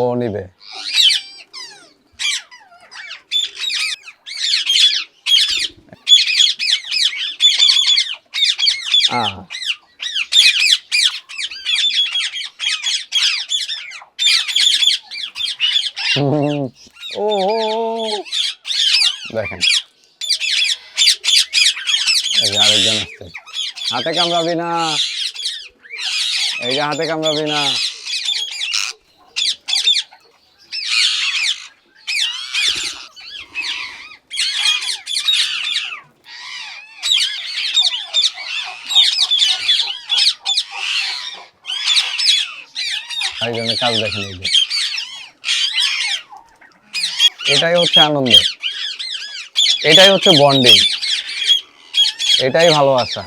ও নিবে। ও দেখেন, এই যে আরেকজন আসছে। হাতে কামড়াবি না, এই যে হাতে কামড়াবি না। আরেকজনের কাজ দেখেন, এই যে এটাই হচ্ছে আনন্দ, এটাই হচ্ছে বন্ডিং, এটাই ভালোবাসা।